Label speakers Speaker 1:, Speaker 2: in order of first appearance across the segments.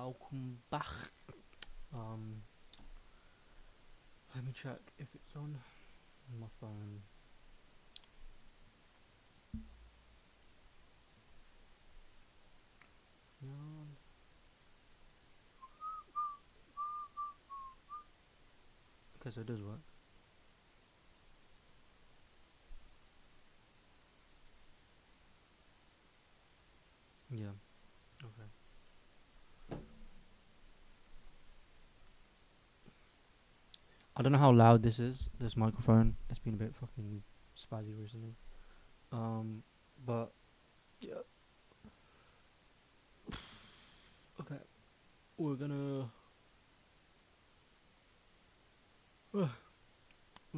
Speaker 1: welcome back. Um, Let me check if it's on my phone. No. Okay, so it does work. Yeah. Okay. I don't know how loud this is. This microphone. It's been a bit fucking spazzy recently. But yeah. Okay. We're gonna. We're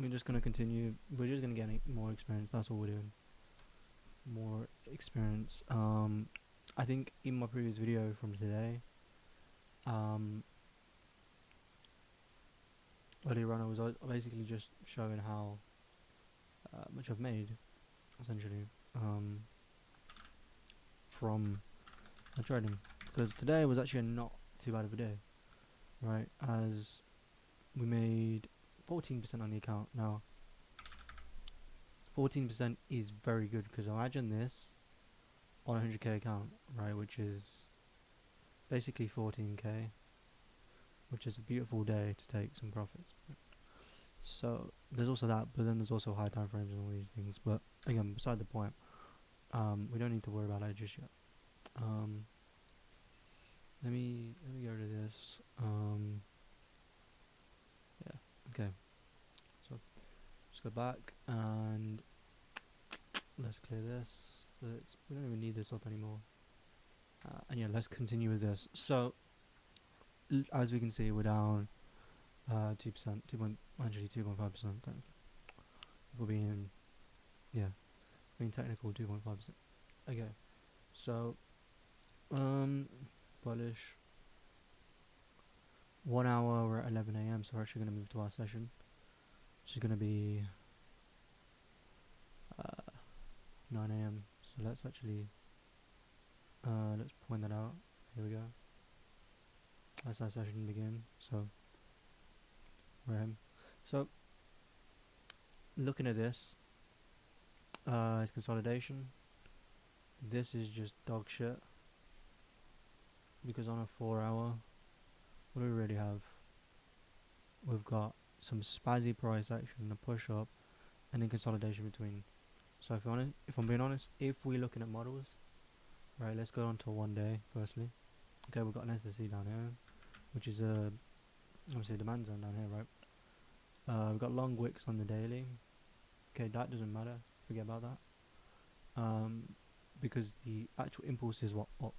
Speaker 1: just gonna continue. We're just gonna get more experience. That's all we're doing. More experience. I think in my previous video from today, um, earlier on, I was basically just showing how much I've made, essentially, from my trading. Because today was actually not too bad of a day, right? As we made 14% on the account. Now, 14% is very good because imagine this on a 100k account, right? Which is basically 14k, which is a beautiful day to take some profits. So there's also that, but then there's also high time frames and all these things. But again, beside the point, we don't need to worry about that just yet. Let me get rid of this. Yeah. Okay. So let's go back and let's clear this. We don't even need this up anymore. And yeah, let's continue with this. So as we can see, we're down 2%, actually 2.5%. If we're being, yeah, being technical, 2.5%. Okay. So publish 1 hour. We're at 11 a.m. So we're actually going to move to our session, which is going to be 9 a.m. So let's actually let's point that out. Here we go. That's our session begin. So we're him. So looking at this, it's consolidation. This is just dog shit because on a 4 hour, what do we really have? We've got some spazzy price action, a push up, and then consolidation between. So if I'm being honest, if we're looking at models, right, let's go on to 1 day firstly. Okay, we've got an SSC down here, which is obviously a demand zone down here, right? We've got long wicks on the daily. Okay, that doesn't matter. Forget about that. Because the actual impulse is what up.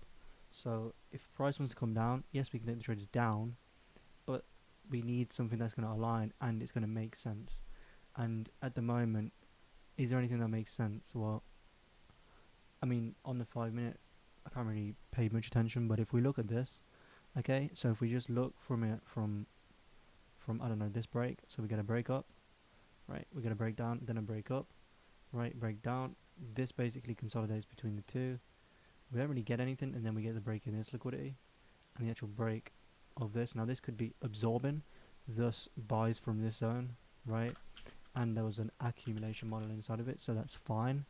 Speaker 1: So if price wants to come down, yes, we can take the trades down, but we need something that's going to align and it's going to make sense. And at the moment, is there anything that makes sense? Well, I mean, on the 5 minute, I can't really pay much attention, but if we look at this, okay, so if we just look from it from I don't know, this break, so we get a break up, right? We get a breakdown, then a break up, right? Break down. This basically consolidates between the two. We don't really get anything, and then we get the break in this liquidity, and the actual break of this. Now this could be absorbing, thus buys from this zone, right? And there was an accumulation model inside of it, so that's fine,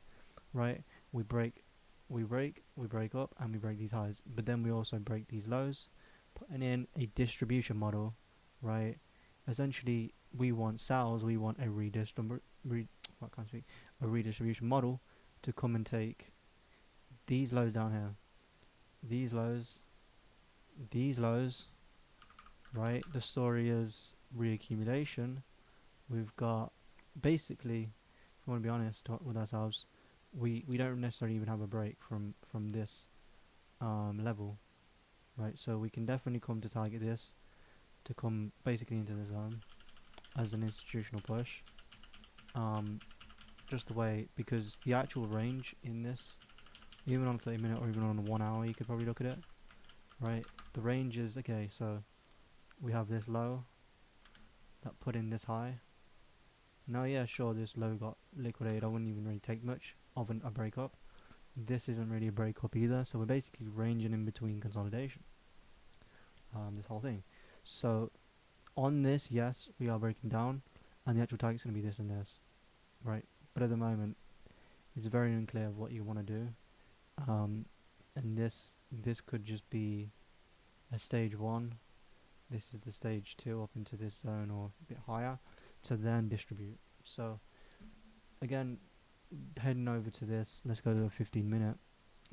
Speaker 1: right? We break up, and we break these highs, but then we also break these lows, putting in a distribution model, right? Essentially, we want sales, we want a redistribution model to come and take these lows down here, these lows, right? The story is reaccumulation. We've got basically, if we want to be honest with ourselves, we don't necessarily even have a break from this level, right? So we can definitely come to target this to come basically into the zone as an institutional push. Just the way, because the actual range in this, even on 30 minute or even on 1 hour, you could probably look at it, right? The range is, okay, so we have this low that put in this high. Now, yeah, sure, this low got liquidated. I wouldn't even really take much of a break up. This isn't really a break up either, so we're basically ranging in between consolidation. this whole thing. So on this, yes, we are breaking down, and the actual target's going to be this and this, right? But at the moment, it's very unclear of what you want to do, and this could just be a stage one. This is the stage two up into this zone or a bit higher, to then distribute. So again, heading over to this, let's go to a 15 minute.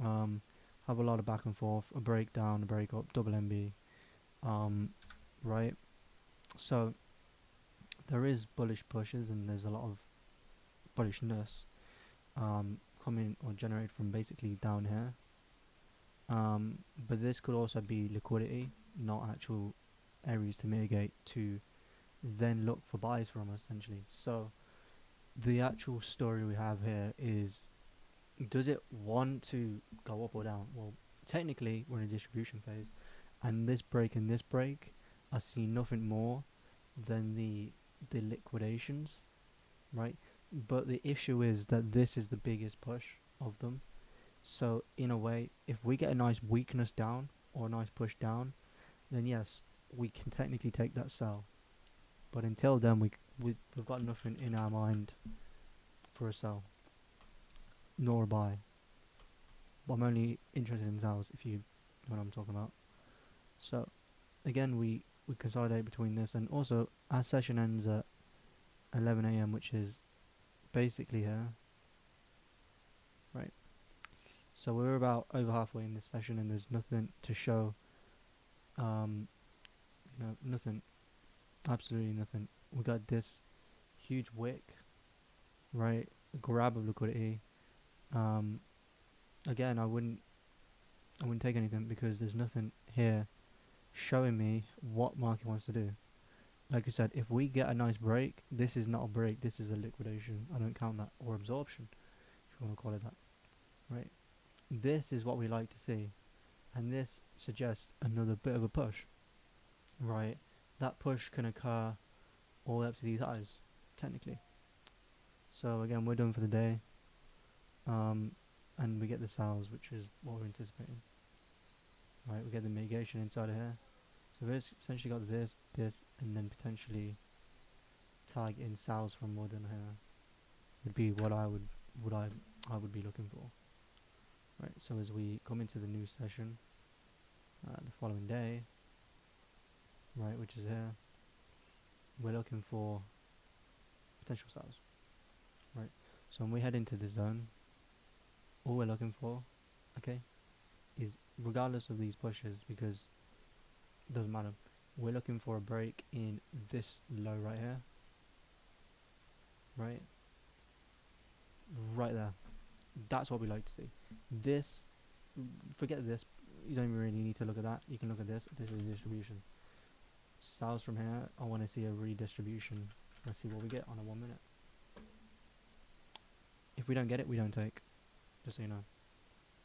Speaker 1: Have a lot of back and forth, a breakdown, a break up, double MB, right? So there is bullish pushes and there's a lot of bullishness coming or generated from basically down here. But this could also be liquidity, not actual areas to mitigate to then look for buys from essentially. So the actual story we have here is, does it want to go up or down? Well, technically we're in a distribution phase, and this break and this break, I see nothing more than the liquidations, right? But the issue is that this is the biggest push of them. So in a way, if we get a nice weakness down or a nice push down, then yes, we can technically take that sell. But until then, we've got nothing in our mind for a sell, nor a buy. But I'm only interested in sells, if you know what I'm talking about. So again, we consolidate between this, and also our session ends at 11 a.m., which is basically here, right? So we're about over halfway in this session, and there's nothing to show. Nothing, absolutely nothing. We got this huge wick, right? A grab of liquidity. Again, I wouldn't take anything because there's nothing here showing me what market wants to do. Like I said, if we get a nice break, this is not a break, this is a liquidation. I don't count that, or absorption, if you want to call it that, right? This is what we like to see, and this suggests another bit of a push, right? That push can occur all up to these highs, technically. So again, we're done for the day, and we get the sales, which is what we're anticipating, right? We get the mitigation inside of here. So we've essentially got this, and then potentially targeting sales from more than here would be what I would be looking for. Right, so as we come into the new session, the following day, right, which is here, we're looking for potential sales, right? So when we head into the zone, all we're looking for, okay, is regardless of these pushes, because it doesn't matter, we're looking for a break in this low right here, right there. That's what we like to see. This, forget this, you don't even really need to look at that. You can look at this. This is distribution. Sales from here, I want to see a redistribution. Let's see what we get on a 1 minute. If we don't get it, we don't take, just so you know.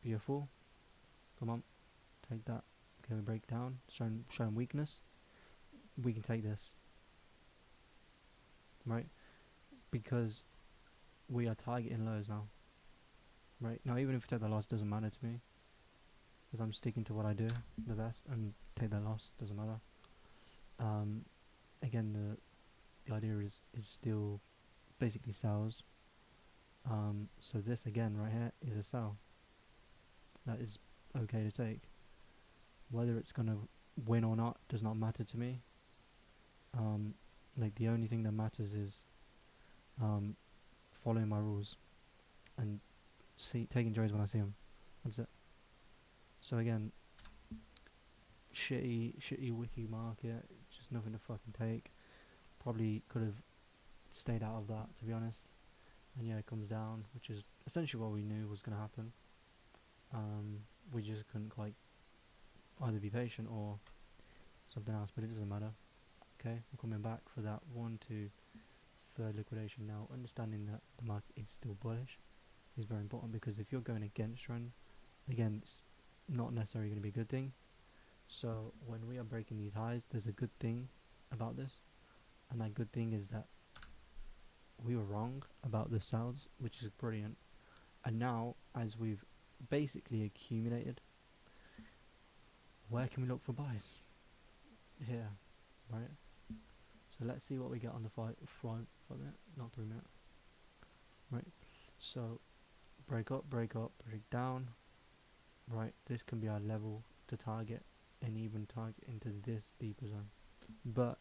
Speaker 1: Be a fool. Come on, take that. Okay, we break down, showing weakness. We can take this, right? Because we are targeting lows now, right? Now, even if we take the loss, doesn't matter to me, because I'm sticking to what I do the best, and take that loss, doesn't matter. Again, the idea is still basically sells. So this again right here is a sell. That is okay to take. Whether it's gonna win or not does not matter to me. Like the only thing that matters is following my rules and taking trades when I see them. That's it. So again, shitty wiki market, just nothing to fucking take. Probably could have stayed out of that, to be honest. And yeah, it comes down, which is essentially what we knew was going to happen. We just couldn't quite either be patient or something else, but it doesn't matter. Okay, we're coming back for that 1 to 3rd liquidation now. Understanding that the market is still bullish is very important, because if you're going against trend, again, it's not necessarily going to be a good thing. So when we are breaking these highs, there's a good thing about this, and that good thing is that we were wrong about the sales, which is brilliant. And now, as we've basically accumulated, where can we look for buys? here, right? So let's see what we get on the 5 minute, not 3 minute, right? So break up, break down, right? This can be our level to target and even target into this deeper zone. But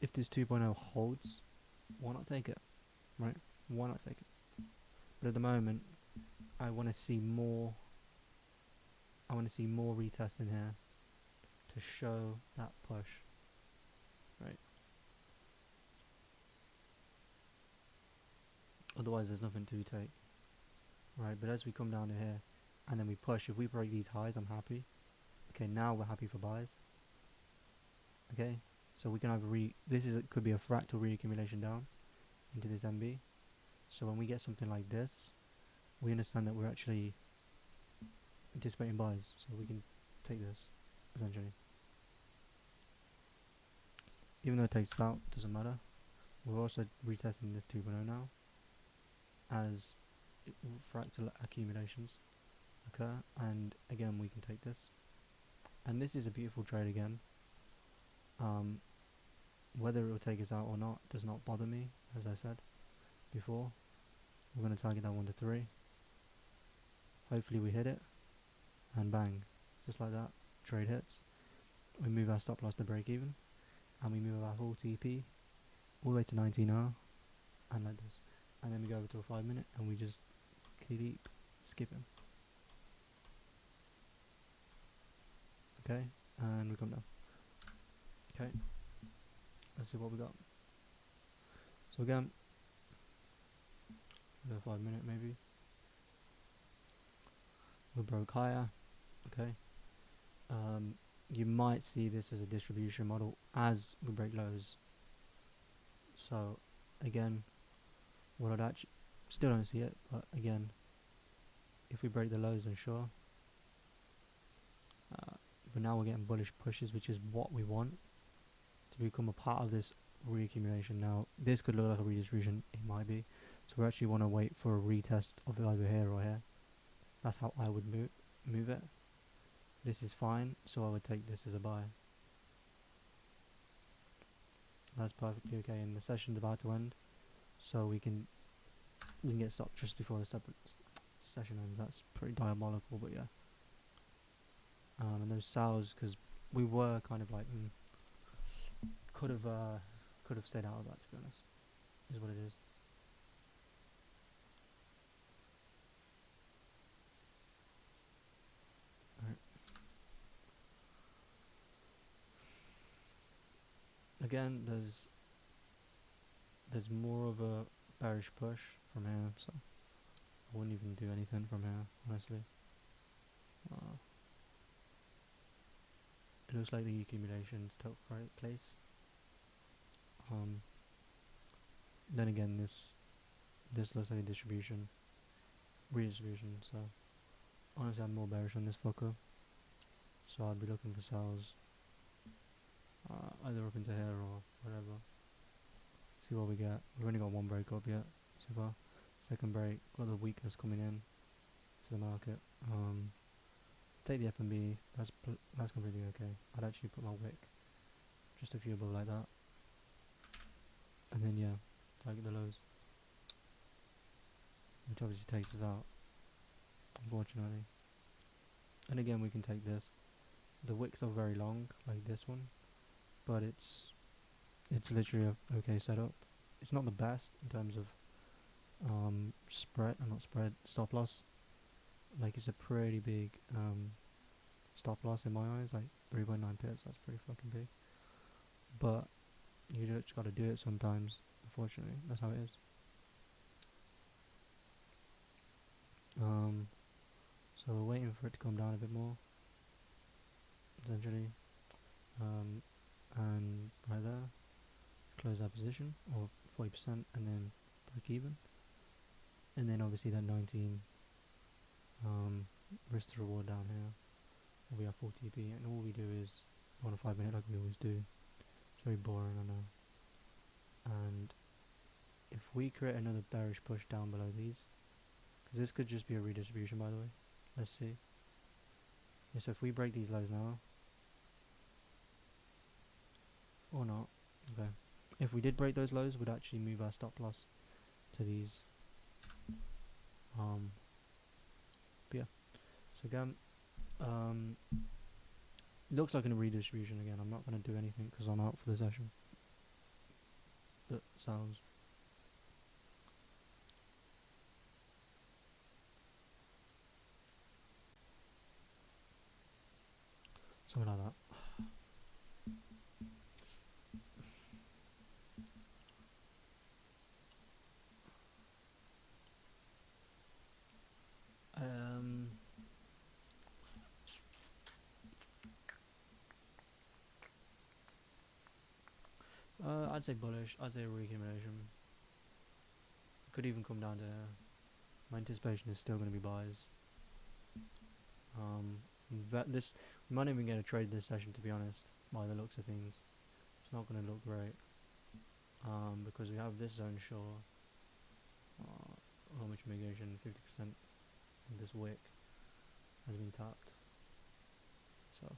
Speaker 1: if this 2.0 holds, why not take it, right? Why not take it? But at the moment, I want to see more. I want to see more retesting here to show that push, right? Otherwise, there's nothing to take, right? But as we come down to here, and then we push, if we break these highs, I'm happy. Okay, now we're happy for buys. Okay, so we can either could be a fractal reaccumulation down into this MB. So when we get something like this, we understand that we're actually anticipating buys, so we can take this essentially. Even though it takes out, doesn't matter. We're also retesting this 2.0 now as fractal accumulations occur, and again we can take this. And this is a beautiful trade again. Whether it will take us out or not does not bother me, as I said before. We're going to target that 1 to 3. Hopefully we hit it, and bang, just like that, trade hits. We move our stop loss to break even, and we move our full TP all the way to 19R, and like this. And then we go over to a 5 minute, and we just keep skipping. Okay, and we come down. Okay, let's see what we got. So again, the 5 minute maybe. We broke higher. Okay. You might see this as a distribution model as we break lows. So again, what I'd actually still don't see it, but again, if we break the lows, then sure. But now we're getting bullish pushes, which is what we want to become a part of this reaccumulation. Now this could look like a redistribution, it might be. So we actually want to wait for a retest of it either here or here. That's how I would move it. This is fine, so I would take this as a buy. That's perfectly okay, and the session's about to end, so we can get stopped just before the session ends. That's pretty diabolical, but yeah. And those sales, because we were kind of like could have stayed out of that, to be honest, is what it is. Alright. Again, there's more of a bearish push from here, so I wouldn't even do anything from here, honestly. It looks like the accumulation took place. Then again, this looks like a redistribution. So honestly, I'm more bearish on this fucker. So I'd be looking for sales, either up into here or whatever. See what we get. We've only got one break up yet so far. Second break, got the weakness coming in to the market. Take the FNB. That's completely okay. I'd actually put my wick just a few above like that, and then yeah, target the lows, which obviously takes us out, unfortunately. And again, we can take this. The wicks are very long, like this one, but it's literally a okay setup. It's not the best in terms of stop loss. Like, it's a pretty big stop loss in my eyes, like 3.9 pips. That's pretty fucking big, but you just gotta do it sometimes. Unfortunately, that's how it is. So we're waiting for it to come down a bit more, essentially, and right there, close our position, or 40%, and then break even, and then obviously that 19 risk to reward down here will be our full TP, and all we do is on a 5 minute like we always do. It's very boring, I know. And if we create another bearish push down below these, because this could just be a redistribution, by the way. Let's see. Yeah, so if we break these lows now, or not. Okay. If we did break those lows, we'd actually move our stop loss to these. But yeah. So again, looks like a redistribution again. I'm not going to do anything because I'm out for the session. That sounds. Something like that. I'd say bullish. I'd say reaccumulation. Could even come down to. My anticipation is still going to be buys. This we might even get a trade this session, to be honest. By the looks of things, it's not going to look great. Because we have this zone short. How much mitigation? 50%. This wick has been tapped. So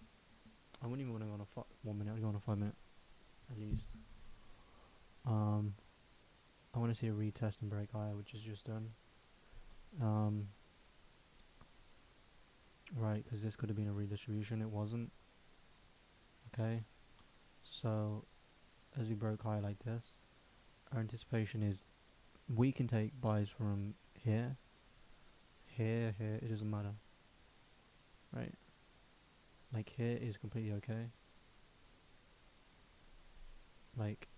Speaker 1: I wouldn't even want to go on a 1 minute. I'd go on a 5 minute at least. I want to see a retest and break higher, which is just done. Right, because this could have been a redistribution. It wasn't. Okay. So as we broke higher like this, our anticipation is we can take buys from here, here, here. It doesn't matter. Right. Like here is completely okay. Like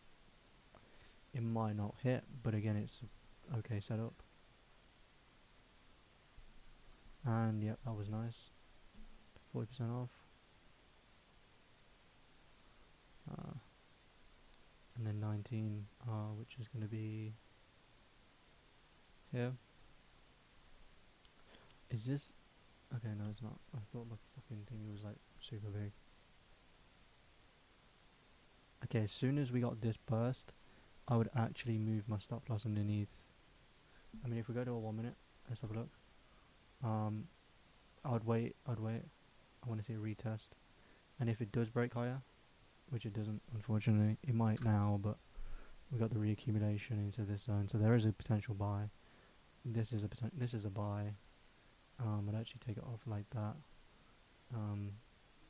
Speaker 1: it might not hit, but again it's okay setup. And yep, that was nice. 40% off. And then 19, which is going to be here. Is this? Okay, no, it's not. I thought my fucking thing was like super big. Okay, as soon as we got this burst, I would actually move my stop loss underneath. I mean, if we go to a 1 minute, let's have a look. I'd wait. I want to see a retest, and if it does break higher, which it doesn't, unfortunately, it might now, but we got the reaccumulation into this zone, so there is a potential buy. This is a buy. I'd actually take it off like that.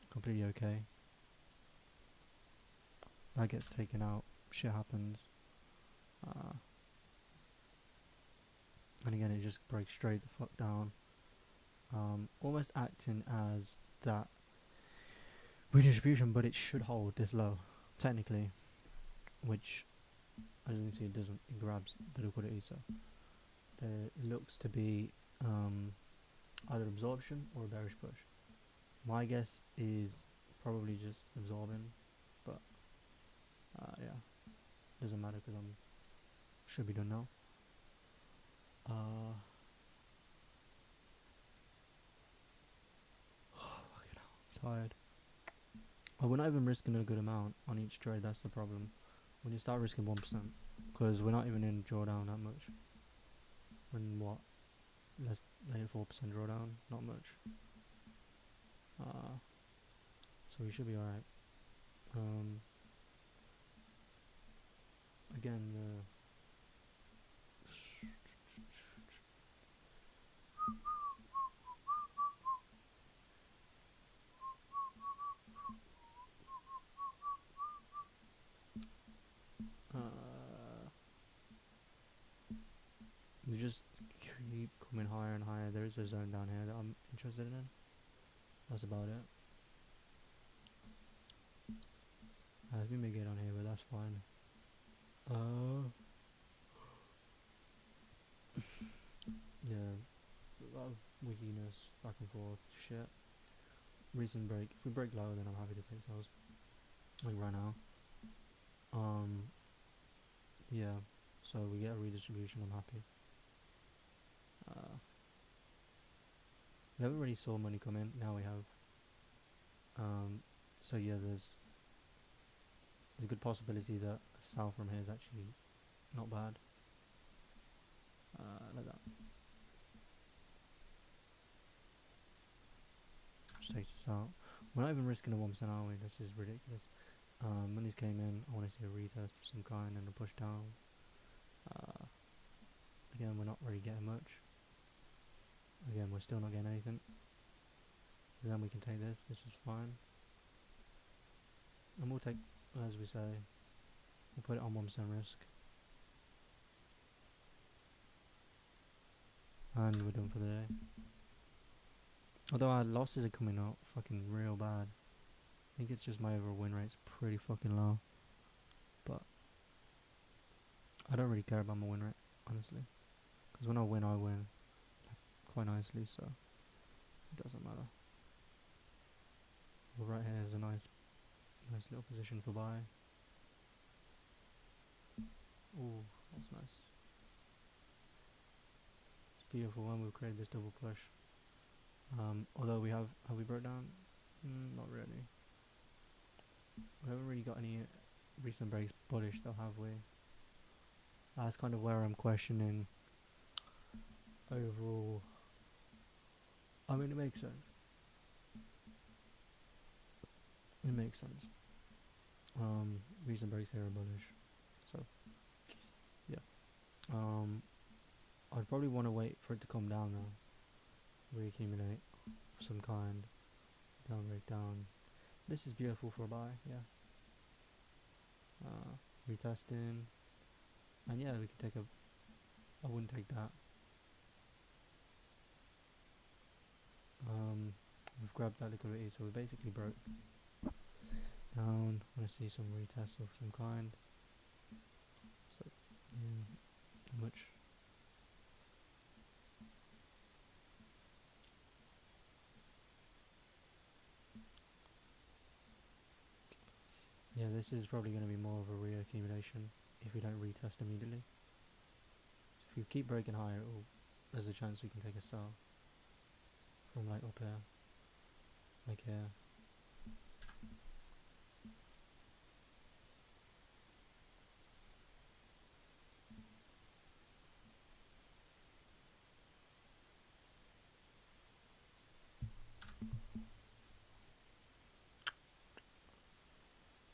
Speaker 1: Completely okay. That gets taken out. Shit happens. And again, it just breaks straight the fuck down. Almost acting as that redistribution, but it should hold this low, technically. Which, as you can see, it doesn't. It grabs the liquidity, so there looks to be either absorption or a bearish push. My guess is probably just absorbing, but yeah, doesn't matter because should be done now. Fucking hell, I'm tired. We're not even risking a good amount on each trade. That's the problem. When you start risking 1%, because we're not even in drawdown that much. When what? Less than 4% drawdown, not much. So we should be alright. Again, we just keep coming higher and higher. There is a zone down here that I'm interested in. That's about it. We may get on here, but that's fine. Yeah, a lot of wickiness, back and forth, shit. Recent break. If we break lower, then I'm happy to take those. Like right now. Yeah. So we get a redistribution. I'm happy. We haven't really saw money come in. Now we have. So yeah, there's a good possibility that a sell from here is actually not bad. Like that. Just takes us out. We're not even risking a 1%, are we? This is ridiculous. Monies came in. I want to see a retest of some kind and a push down. Uh, Again, we're not really getting much. Again, we're still not getting anything. Then we can take this. This is fine. And we'll take, as we say, we'll put it on 1% risk. And we're done for the day. Although our losses are coming out fucking real bad. I think it's just my overall win rate's pretty fucking low. But I don't really care about my win rate, honestly. Because when I win like, quite nicely, so it doesn't matter. Well, right here is a nice little position for buy. Ooh, that's nice. It's beautiful when we've created this double push. Although have we broke down? Not really. We haven't really got any recent breaks bullish though, have we? That's kind of where I'm questioning overall. I mean, it makes sense. It makes sense. Recent breaks here are bullish, so yeah. I'd probably want to wait for it to come down though. Reaccumulate of some kind. Down, break down. This is beautiful for a buy, yeah. Retesting. And yeah, we could take I wouldn't take that. We've grabbed that liquidity, so we basically broke down. I want to see some retests of some kind. So, yeah, how much? Yeah, this is probably going to be more of a reaccumulation if we don't retest immediately. So if we keep breaking higher, there's a chance we can take a sell from like up here, like here.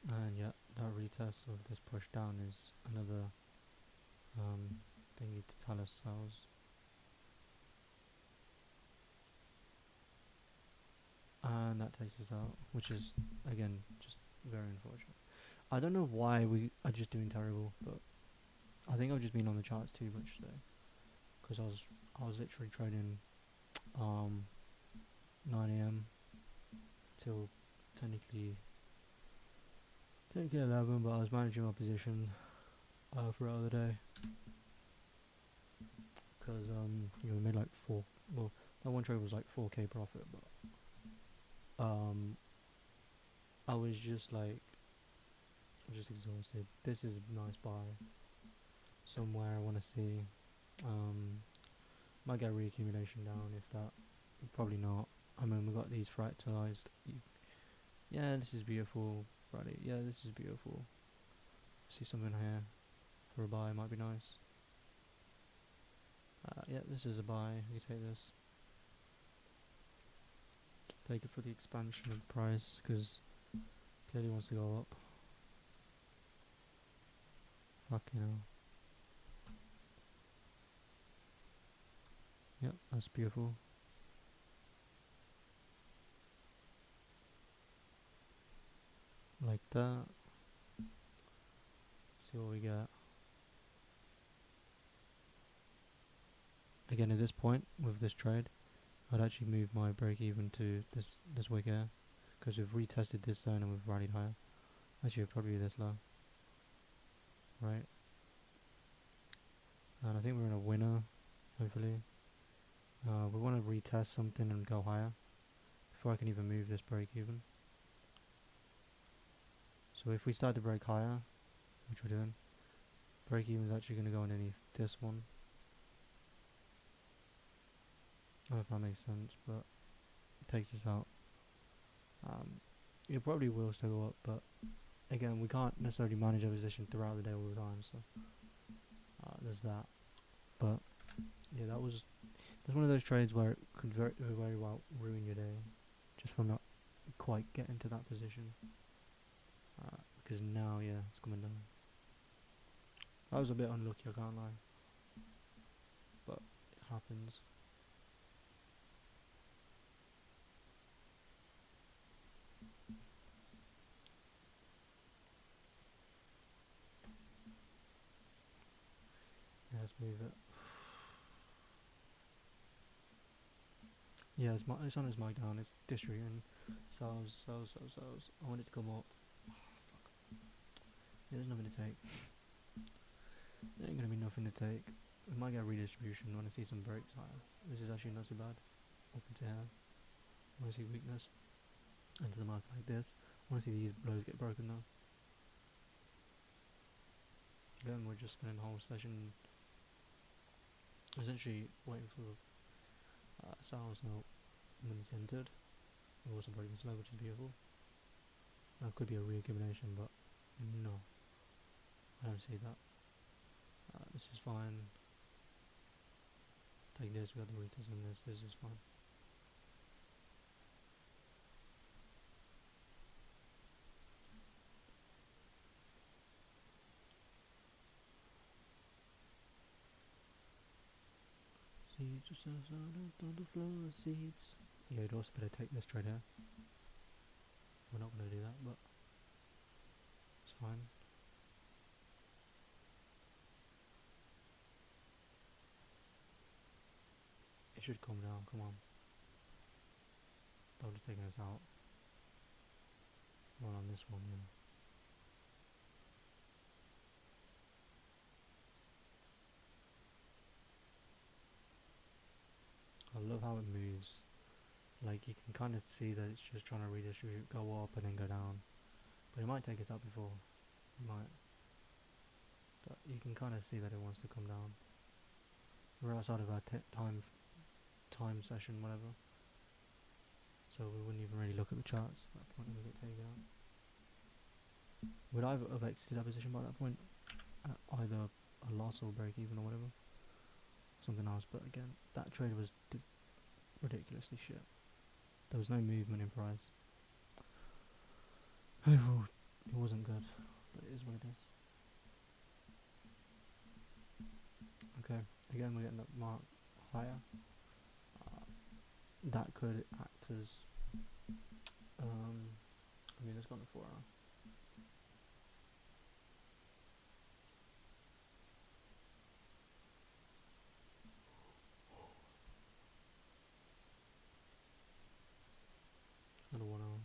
Speaker 1: And yeah, that retest of this push down is another thingy to tell us sells. And that takes us out, which is again just very unfortunate. I don't know why we are just doing terrible, but I think I've just been on the charts too much today, because I was literally trading 9 a.m. till technically 11, but I was managing my position throughout the day, because we made like that one trade was like 4k profit, but I was just exhausted. This is a nice buy somewhere I want to see. Might get reaccumulation down if that. Probably not. I mean, we got these fractalized. Yeah, this is beautiful. Friday. Yeah, this is beautiful. See something here for a buy. Might be nice. Yeah, this is a buy. We can take this. Take it for the expansion of price, because clearly wants to go up. Fuck, you know. Yep, that's beautiful. Like that. See what we get. Again, at this point with this trade, I'd actually move my break even to this wick here, because we've retested this zone and we've rallied higher. Actually, it'll probably be this low, right? And I think we're in a winner, hopefully. We want to retest something and go higher before I can even move this break even. So if we start to break higher, which we're doing, break even is actually going to go underneath this one. I don't know if that makes sense, but it takes us out. It probably will still go up, but again, we can't necessarily manage our position throughout the day all the time, so there's that. But yeah, that's one of those trades where it could very well ruin your day, just from not quite getting to that position. because now, yeah, it's coming down. I was a bit unlucky, I can't lie, but it happens. Yeah, let's move it. Yeah, it's on his mic down. It's distributing. Cells. I want it to come up. Yeah, there's nothing to take. There ain't gonna be nothing to take. We might get a redistribution. I want to see some breaks higher. This is actually not too bad. Up into here. I want to see weakness. Into the market like this. I want to see these blows get broken though. Then we're just spending the whole session essentially waiting for Sal's note when it's entered. We're also breaking slow, which is beautiful. That could be a reaccumulation, but no, I don't see that. This is fine. Take this, we got the retest on this. This is fine. Seeds just on the floor, seeds. Yeah, you'd also better take this trade here. We're not going to do that, but it's fine. It should calm down, come on. Don't be taking us out. Not on this one, yeah. I love how it moves. Like, you can kind of see that it's just trying to redistribute, go up and then go down. But it might take us out before. It might. But you can kind of see that it wants to come down. We're outside of our time session, whatever. So we wouldn't even really look at the charts at that point when we get taken out. Would I have exited that position by that point? At either a loss or break even or whatever. Something else, but again, that trade was ridiculously shit. There was no movement in price. Overall, it wasn't good, but it is what it is. Okay, again we're getting that mark higher. That could act as, I mean, it's gone to 4 hour. And a 1 hour.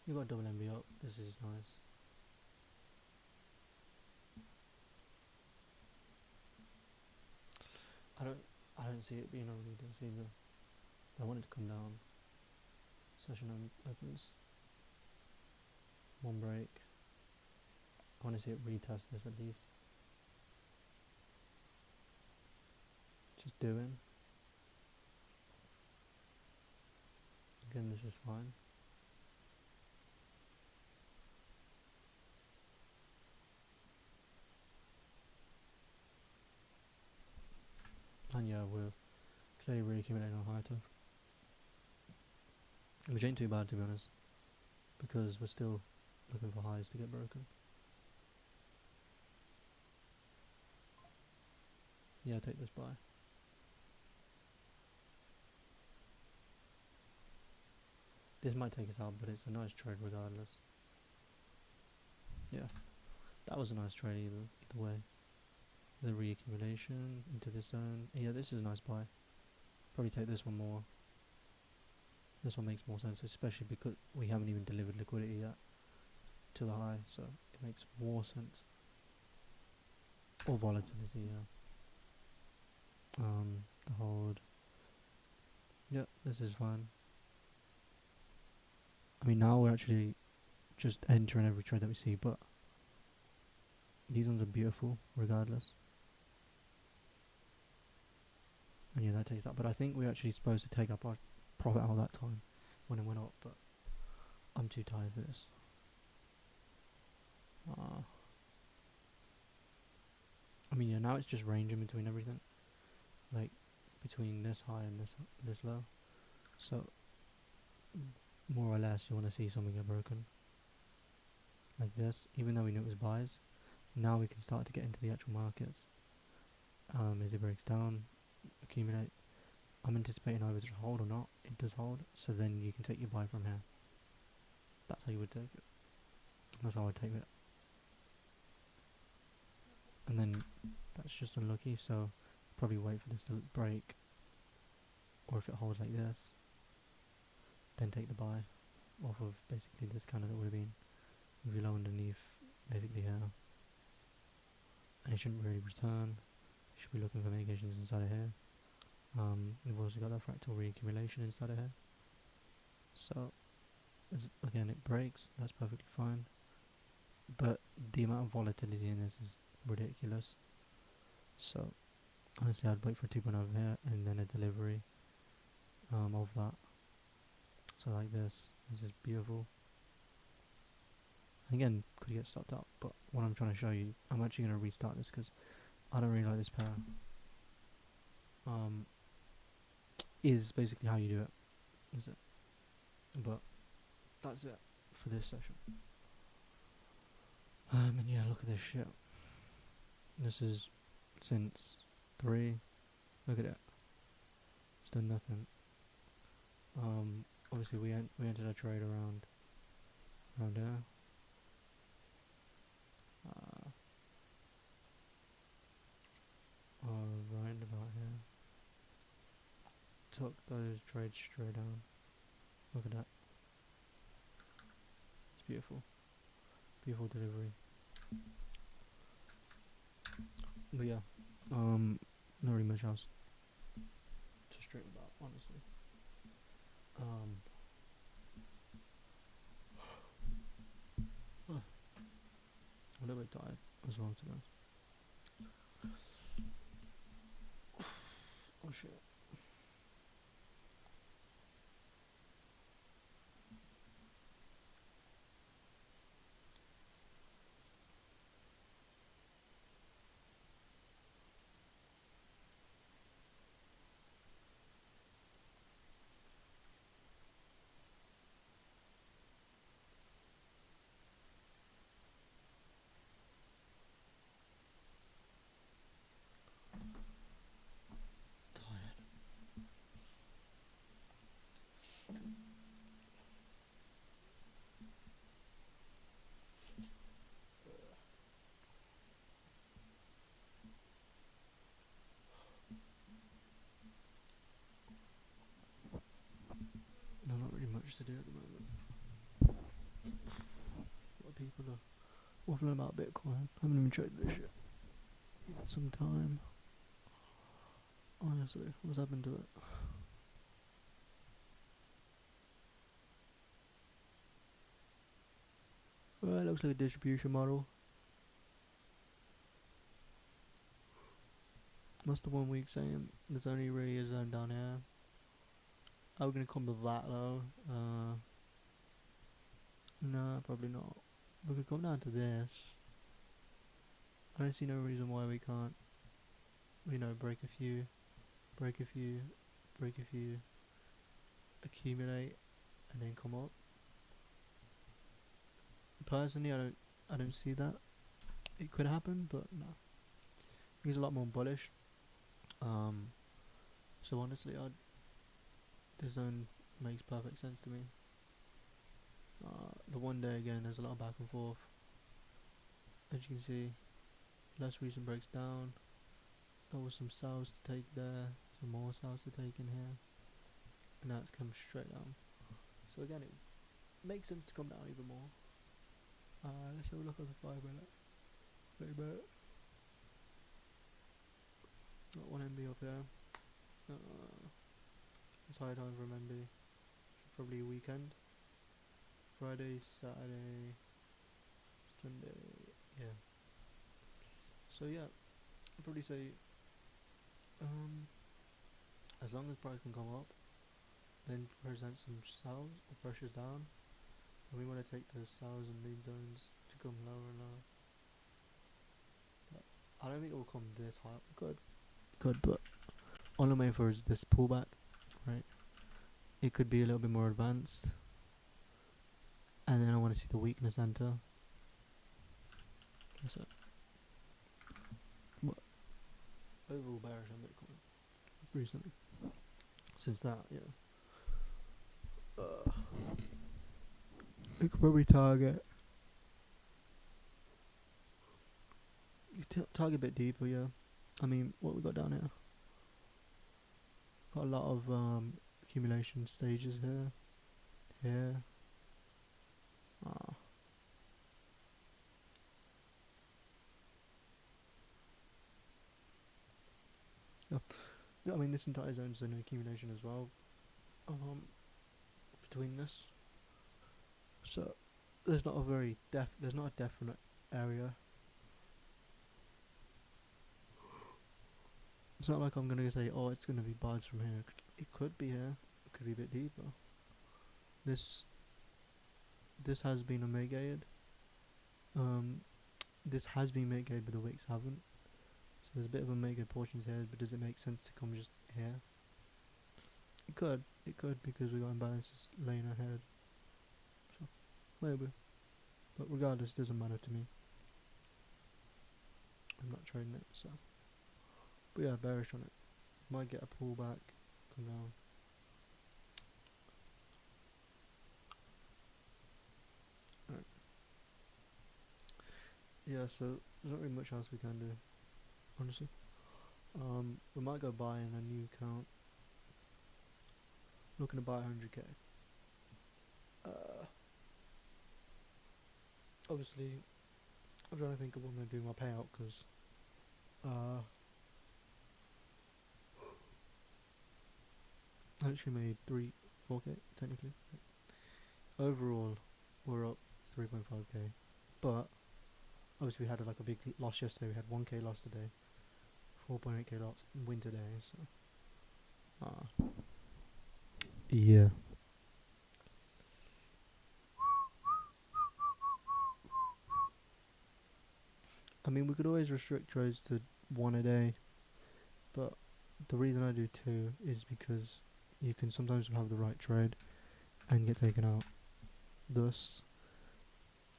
Speaker 1: You got double MB up. This is nice. I don't see it being a retest either. I want it to come down. Session opens. One break. I want to see it retest this at least. Just doing. Again, this is fine. And yeah, we're clearly reaccumulating on high top. Which ain't too bad, to be honest, because we're still looking for highs to get broken. Yeah, take this buy. This might take us out, but it's a nice trade regardless. Yeah, that was a nice trade either way. The reaccumulation into this zone. Yeah, this is a nice buy. Probably take this one more. This one makes more sense, especially because we haven't even delivered liquidity yet to the high, so it makes more sense. Or volatility, yeah. The hold. Yeah, this is fine. I mean, now we're actually just entering every trade that we see, but these ones are beautiful regardless. And yeah, that takes up. But I think we're actually supposed to take up our profit out that time when it went up, but I'm too tired for this. I mean, yeah, now it's just ranging between everything. Like, between this high and this low. So more or less, you want to see something get broken like this. Even though we knew it was buys, now we can start to get into the actual markets. As it breaks down, accumulate. I'm anticipating either to hold or not. It does hold, so then you can take your buy from here. That's how you would take it. That's how I'd take it. And then that's just unlucky, so probably wait for this to break, or if it holds like this, then take the buy off of basically this candle that would have been really low underneath, basically here. And it shouldn't really return. You should be looking for mitigations inside of here. We've also got that fractal reaccumulation inside of here. So again, it breaks. That's perfectly fine. But the amount of volatility in this is ridiculous. So honestly, I'd wait for a 2.0 over here and then a delivery of that. So like this is beautiful. Again, could get stopped up, but what I'm trying to show you, I'm actually going to restart this because I don't really like this pair. Is basically how you do it, is it? But that's it for this session. And yeah, look at this shit. This is since 3. Look at it. It's done nothing. Obviously we entered a trade around there. Right about here. Took those trades straight down. Look at that. It's beautiful. Beautiful delivery. But yeah, not really much else to straight about, honestly. I'm a little bit tired as well, to be honest. Oh shit. No, not really much to do at the moment. A lot of people are waffling about Bitcoin. I haven't even checked this shit. Give it some time. Honestly, what's happened to it? Well, it looks like a distribution model. What's the 1 week saying? There's only really a zone down here. Are we gonna come to that though? No, probably not. We could come down to this. I don't see no reason why we can't, break a few, accumulate, and then come up. Personally, I don't see that. It could happen, but no. He's a lot more bullish. So honestly, this zone makes perfect sense to me. The 1 day again, there's a lot of back and forth. As you can see, less recent breaks down. There was some sells to take there, some more sells to take in here, and now it's come straight down. So again, it makes sense to come down even more. Let's have a look at the 5 minute. Got one MB up here. It's high time for MB. Probably a weekend. Friday, Saturday, Sunday. Yeah. So yeah, I'd probably say, as long as price can come up, then present some sells or pressures down, and we want to take those sells and lead zones to come lower and lower. But I don't think it will come this high. Could, but All I'm waiting for is this pullback, right? It could be a little bit more advanced, and then I want to see the weakness enter. That's it. What? Overall bearish on Bitcoin recently. Since that, yeah. It could probably target. Target a bit deeper, yeah. I mean, what we got down here? Got a lot of accumulation stages here. Here. Ah. Yeah, I mean, this entire zone is an accumulation as well. Between this, so there's not a very there's not a definite area. It's not like I'm gonna say, oh, it's gonna be buys from here. It could be here. It could be a bit deeper. This has been a mitigated. This has been mitigated, but the wicks haven't. So there's a bit of a mitigated portions here, but does it make sense to come just here? It could because we got imbalances laying ahead. So maybe, but regardless, it doesn't matter to me. I'm not trading it, so. But yeah, bearish on it. Might get a pullback, come down. Alright. Yeah, so there's not really much else we can do, honestly. We might go buy in a new account. Looking to buy 100k. Obviously, I'm trying to think of what I'm going to do with my payout, because I actually made 4k technically. Overall, we're up 3.5k, but obviously we had like a big loss yesterday. We had 1k loss today, 4.8k loss win today. So, yeah. I mean, we could always restrict trades to one a day, but the reason I do two is because you can sometimes have the right trade and get taken out. Thus,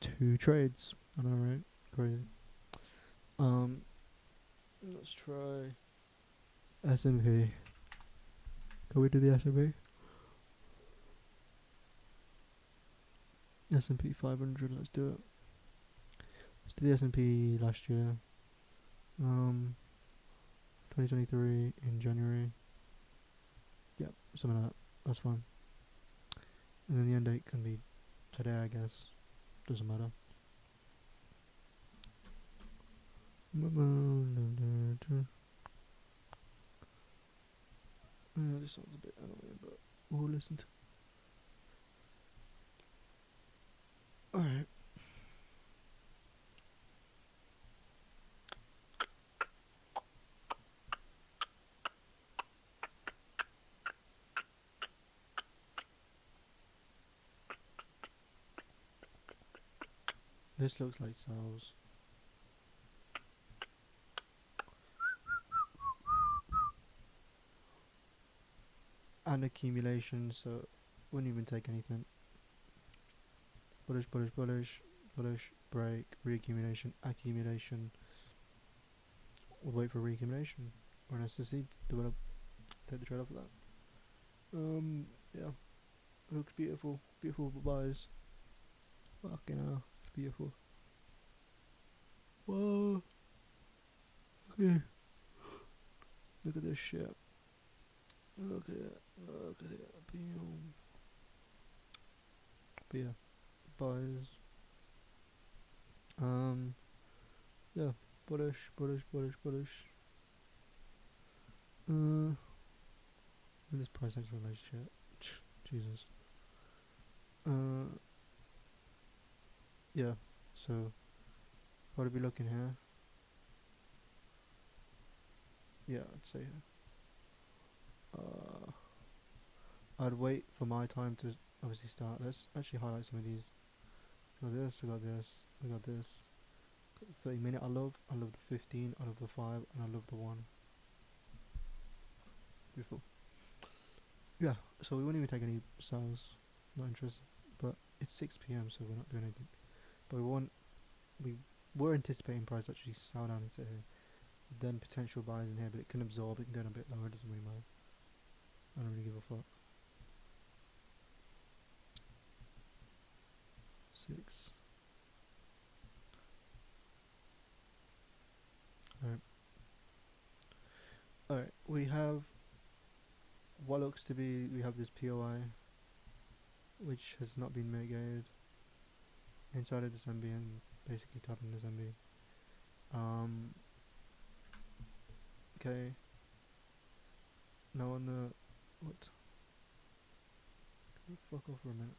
Speaker 1: 2 trades. I know, right? Crazy. Let's try S&P. Can we do the S&P? S&P 500. Let's do it. Let's do the S&P last year. 2023 in January. Yep, something like that. That's fine. And then the end date can be today, I guess. Doesn't matter. This sounds a bit annoying, but we'll listen to. Alright. This looks like cells. And accumulation, so wouldn't even take anything. Bullish, bullish, bullish, bullish, break, reaccumulation, accumulation. We'll wait for reaccumulation or an SSC, develop, take the trade off of that. Yeah. It looks beautiful. Beautiful buys. Fucking hell. It's beautiful. Whoa. Okay. Look at this shit. Look at it. Look at it. Boom. But yeah. Buys. Yeah. Bullish, bullish, bullish, bullish. This price action related shit. Jesus. Yeah. So, what are we looking here? Yeah, I'd say here. I'd wait for my time to obviously start. Let's actually highlight some of these. We got this, we got this, we got this. Got the 30-minute I love the 15, I love the 5, and I love the 1. Yeah, so we won't even take any sales. Not interested. But it's 6 p.m, so we're not doing anything. But we were anticipating price to actually sell down into here. Then potential buys in here, but it can absorb, it can go down a bit lower, it doesn't really matter. I don't really give a fuck. 6. Alright. Alright, we have what looks to be, we have this POI, which has not been mitigated inside of this MB and basically tapping this MB. Okay. Now on the, what? Can you fuck off for a minute?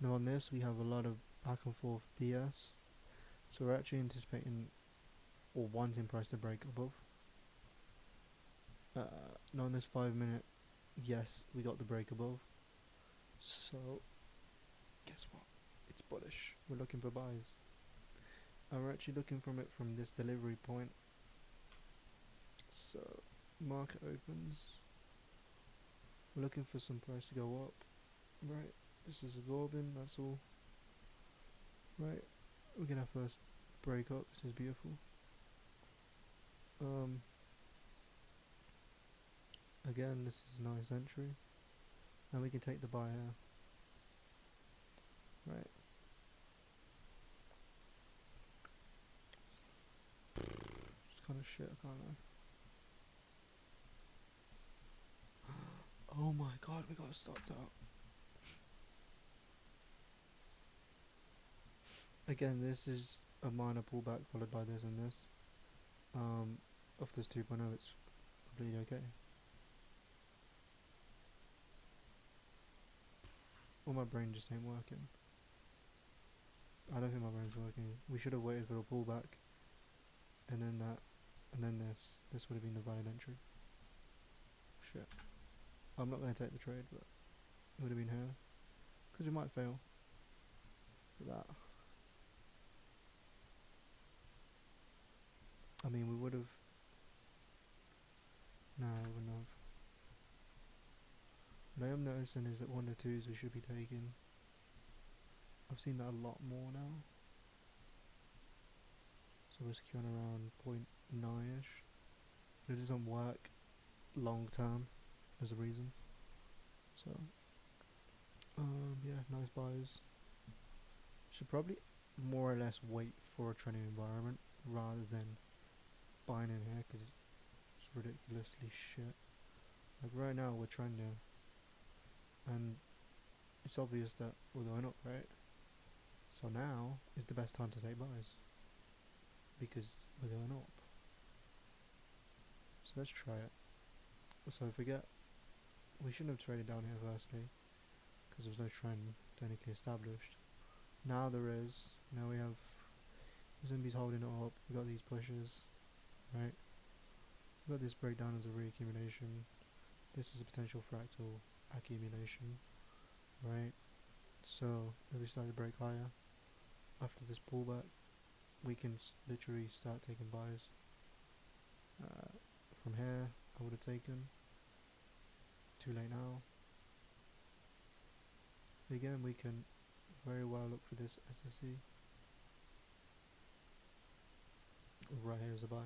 Speaker 1: Now on this we have a lot of back and forth BS. So we're actually anticipating or wanting price to break above. Now on this 5 minute, yes, we got the break above. So guess what? It's bullish. We're looking for buys. And we're actually looking from it from this delivery point. So market opens. We're looking for some price to go up. Right. This is absorbing, that's all. Right. We get our first break up. This is beautiful. Again, this is a nice entry. And we can take the buy here. Right. It's kind of shit, I can't lie. Oh my god, we got stopped out. Again, this is a minor pullback followed by this and this. Off this 2.0, it's completely okay. Or my brain just ain't working. I don't think my brain's working. We should have waited for a pullback. And then that. And then this. This would have been the valid entry. Shit. I'm not going to take the trade, but it would have been here. Because we might fail. For that. I mean, we would have. No, I wouldn't have. What I am noticing is that 1 to 2s we should be taking. I've seen that a lot more now. So we're securing around 0.9ish. But it doesn't work long term as a reason. So, yeah, nice buys. Should probably more or less wait for a trending environment rather than buying in here because it's ridiculously shit. Like right now we're trending and it's obvious that we're going up, right? So now is the best time to take buys because we're going up. So let's try it. So forget, we shouldn't have traded down here firstly because there was no trend technically established. Now there is. Now we have zombies holding it up. We got these pushes, right? We got this breakdown as a reaccumulation. This is a potential fractal accumulation, right? So if we start to break higher after this pullback, we can literally start taking buys. From here, I would have taken. Too late now. Again, we can very well look for this SSE. Right here is a buy.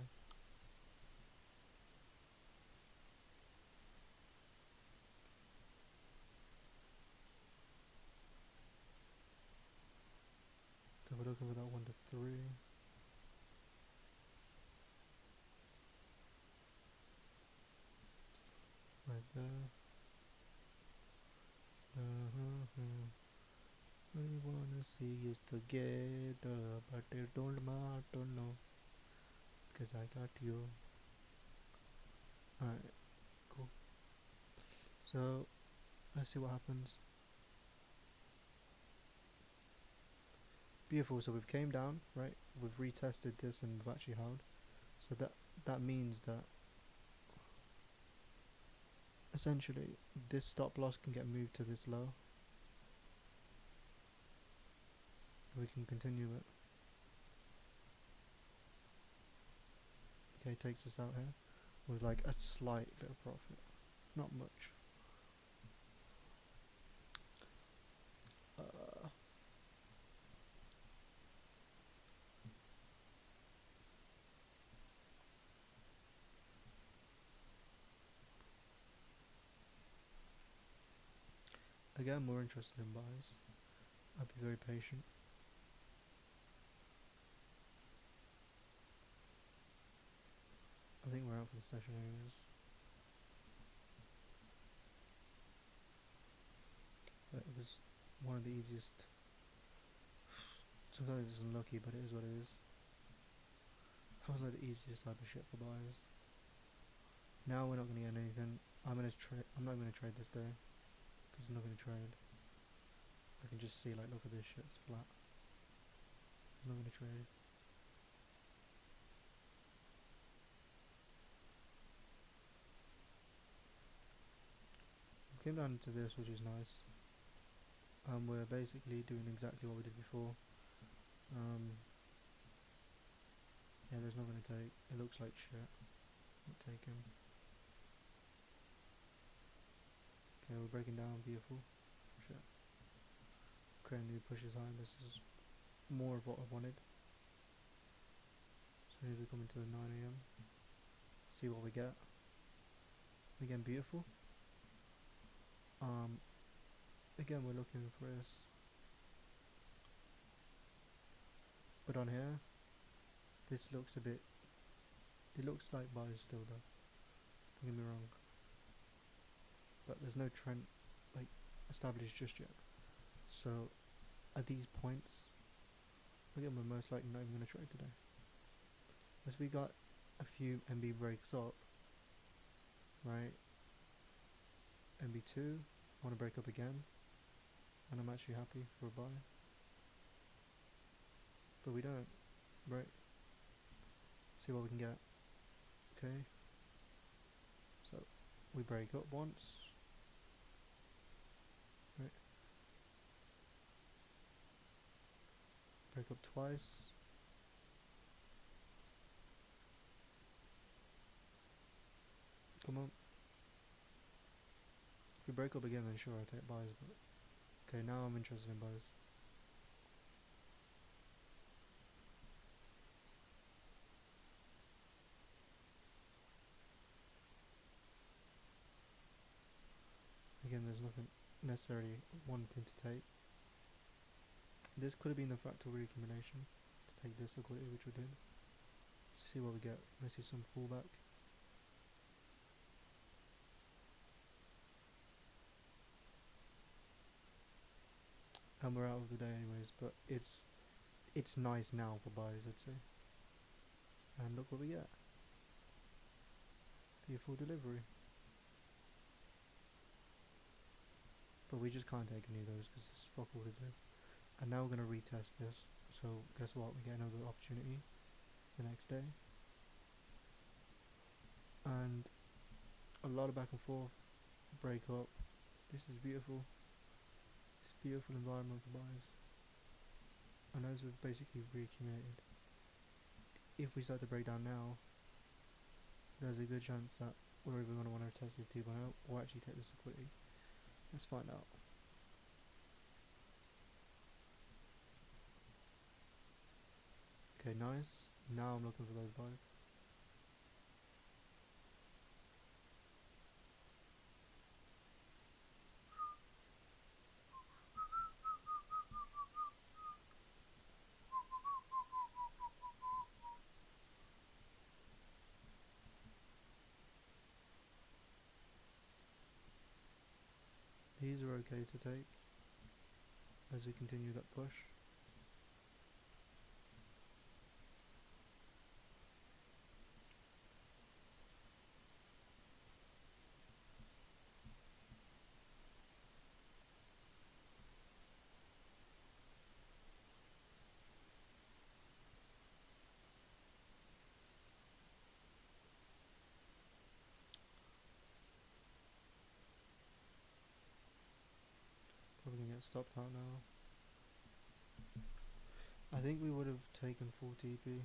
Speaker 1: So we're looking for that 1 to 3. Right there. I wanna see us together, but it don't matter no, cause I got you. Alright, cool. So, let's see what happens. Beautiful, so we've came down, right? We've retested this and we've actually held. So that means that essentially this stop loss can get moved to this low. We can continue it. Okay, takes us out here with like a slight bit of profit. not much. Uh, Again, more interested in buys. I'd be very patient. I think we're out for the session anyways. But it was one of the easiest. Sometimes it's unlucky, but it is what it is. That was like the easiest type of shit for buyers. Now we're not gonna get anything. I'm not gonna trade this day because I'm not gonna trade. I can just see like, look at this shit. It's flat. I'm not gonna trade. We came down to this, which is nice. We're basically doing exactly what we did before. Yeah, there's not gonna take. It looks like shit. Not taking. Okay, we're breaking down. Beautiful. Shit. Creating new pushes high. This is more of what I wanted. So as we come into the 9 a.m. See what we get. Again, beautiful. Again, we're looking for this. But on here, this looks a bit. It looks like buys still though. Don't get me wrong. But there's no trend like established just yet. So at these points, again, we're most likely not even going to trade today. As we got a few MB breaks up, right? MB2, I want to break up again, and I'm actually happy for a buy. But we don't, right? See what we can get. Okay. So we break up once, right? Break up twice. Come on. If we break up again, then sure, I'll take buys. But okay, now I'm interested in buys. Again, there's nothing necessarily wanting to take. This could have been the fractal reaccumulation to take this liquidity, which we did. See what we get. I see some pullback. And we're out of the day anyways, but it's nice now for buys, I'd say. And look what we get. Beautiful delivery. But we just can't take any of those because it's fuck all to do. And now we're going to retest this. So guess what? We get another opportunity the next day. And a lot of back and forth. Break up. This is beautiful. It's a beautiful environment for buys. And as we've basically reaccumulated, if we start to break down now, there's a good chance that we're either going to want to test this 2.0 or actually take this liquidity. Let's find out. Okay, nice. Now I'm looking for those buys. These are okay to take as we continue that push. Probably gonna get stopped out now. I think we would have taken full TP.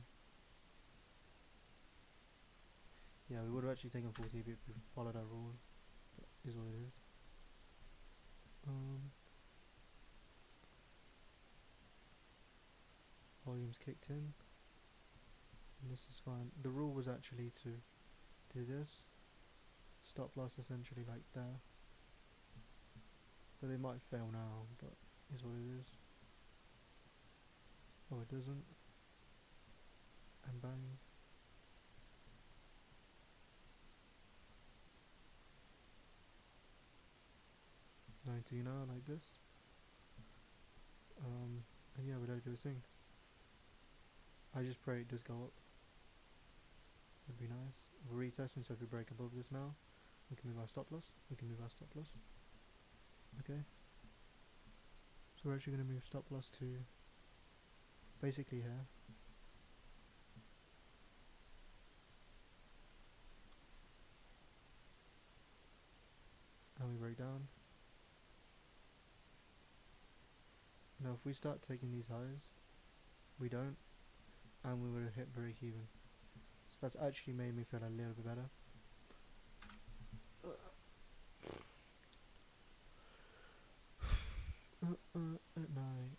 Speaker 1: Yeah, we would have actually taken full TP if we followed our rule. But is what it is. Um, volume's kicked in, and this is fine. The rule was actually to do this, stop loss essentially like there, but they might fail now, but is what it is. Oh, it doesn't, and bang. 19 hour like this. And yeah, we don't do a thing. I just pray it does go up. That'd be nice. We're retesting, so if we break above this now, we can move our stop loss. Okay. So we're actually going to move stop loss to basically here. And we break down. Now if we start taking these highs, we don't, and we would have hit break even. So that's actually made me feel a little bit better. At night.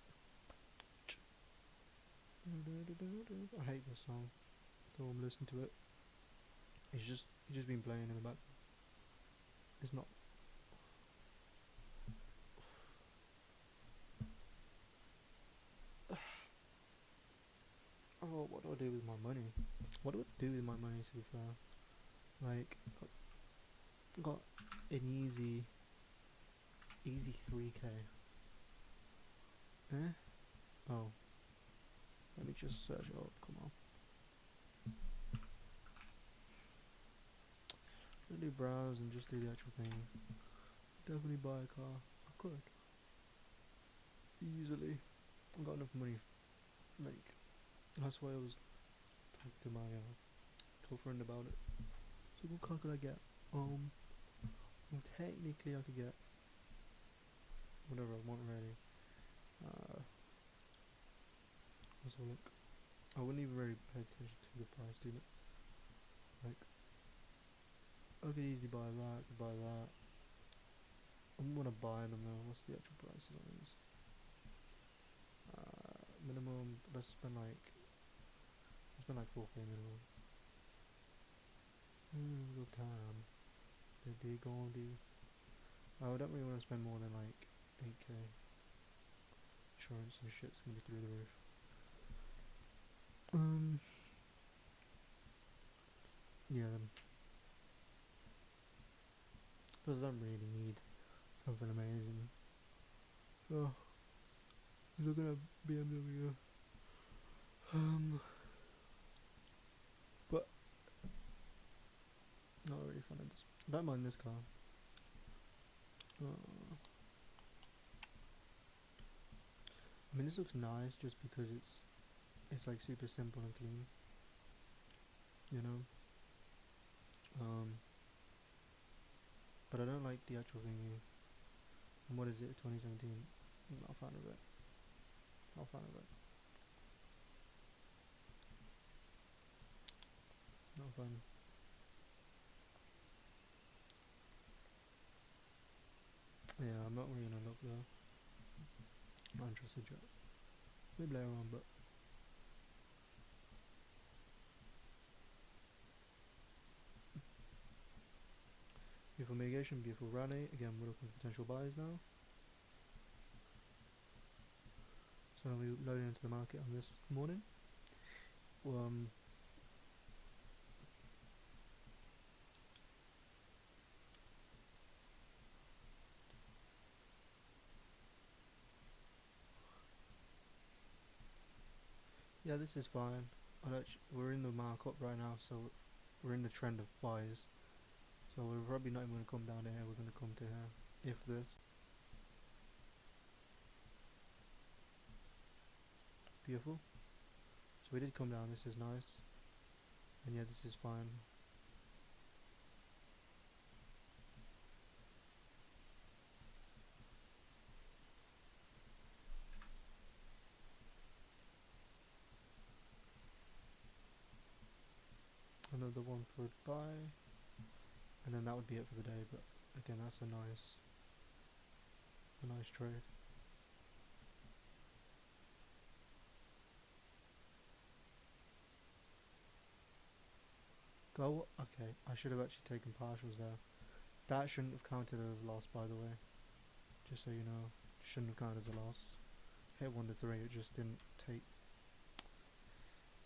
Speaker 1: I hate this song. Don't want to listen to it. It's just been playing in the back. It's not. Oh, what do I do with my money? What do I do with my money, to be fair? Like, got an easy 3k. Eh? Oh. Let me just search it up, come on. Should I do browse and just do the actual thing? Definitely buy a car. I could. Easily. I've got enough money. Like, that's why I was talking to my girlfriend about it. So what car could I get? Well, technically I could get whatever I want really. Let's have a look. I wouldn't even really pay attention to the price, do it. Like, I could easily buy that, I could buy that. I wouldn't want to buy them though. What's the actual price of those? Minimum, let's spend like 4k minimum. Good time. They gonna do. I don't really want to spend more than like 8k. Insurance and shit's gonna be through the roof. Yeah. Plus, I don't really need something amazing. So, looking at BMW. But not really fun at this. I don't mind this car. I mean, this looks nice just because it's like super simple and clean. You know. But I don't like the actual thingy. And what is it? 2017. Not a fan of it. Not a fan of it. Not a fan. Yeah, I'm not really gonna look though. Not interested yet. Maybe later on, but beautiful mitigation, beautiful rally. Again, we're looking for potential buyers now. So now we're loading into the market on this morning. Yeah, this is fine. We're in the markup right now, so we're in the trend of buys. So we're probably not even going to come down to here, we're going to come to here. If this. Beautiful. So we did come down, this is nice. And yeah, this is fine. Another one for buy. And then that would be it for the day, but Again, that's a nice trade. Go. Okay, I should have actually taken partials there. That shouldn't have counted as a loss, by the way. Just so you know, shouldn't have counted as a loss. Hit 1 to 3. It just didn't take.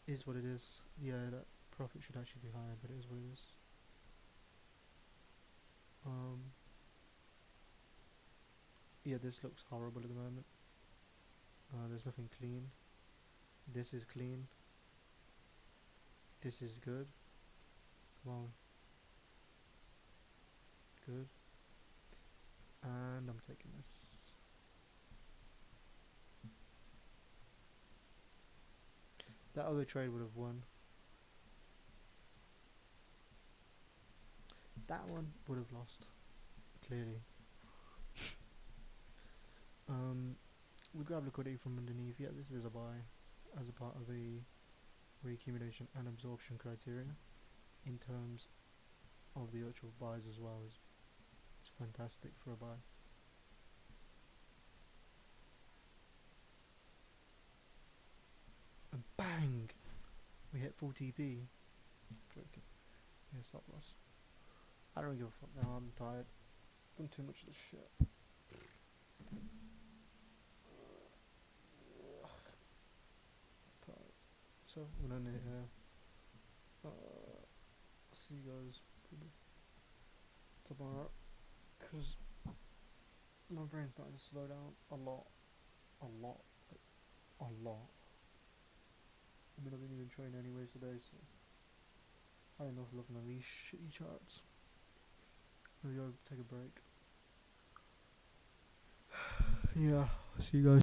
Speaker 1: Is what it is. Yeah, that profit should actually be higher, but it is what it is. Um. Yeah, this looks horrible at the moment. There's nothing clean. This is clean. This is good. Come on. Good. And I'm taking this. That other trade would have won. That one would have lost. Clearly. We grab liquidity from underneath. Yeah, this is a buy as a part of a reaccumulation and absorption criteria. In terms of the actual buys as well, it's fantastic for a buy. And bang! We hit full TP. Freaking. Yeah, stop loss. I don't give a fuck now, I'm tired. Done too much of this shit. Tired. So, we're gonna end it here. See you guys probably tomorrow. Because my brain's starting to slow down a lot. A lot. Like, a lot. I mean, I didn't even train anyways today, so I don't know if looking at these shitty charts. Maybe I'll take a break. Yeah, see you guys.